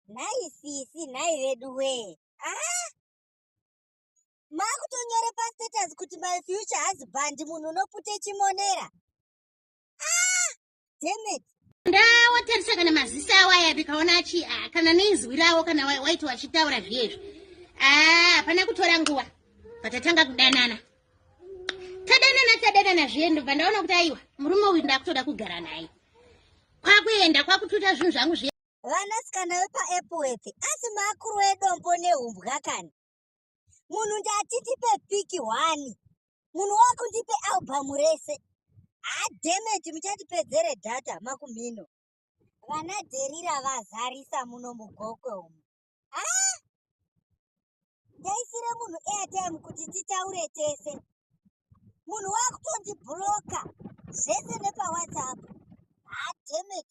Nhai sisi, nhai vedu we. Makutonyore pastatus kuti my future husband munhu unopute chimonera. Damn it. Ndawatarisa kana maziso awo aya ndikaona kana neizwi rawo kana waiti wachitaura zviezvi. Hapana kutora nguva. Patatanga kudanana. Tadanana zviendo pandaona kuti aiwa murume uyu ndakutoda kugara naye. Kwakuenda kwakututa zvinhu zvangu zviya. Vanasikana vepaEpworth asi makuru edombo nehumbwa kani. Munhu ndatitipe piki 1. Munhu wakundipe album rese. Damn, muchatipedzere data makumhino. Vana dherira vazarisa muno mugokwe umu. Ndaisire munhu airtime kuti titaure tese. Munhu wakutondibloka zvese nepaWhatsApp. Damn it.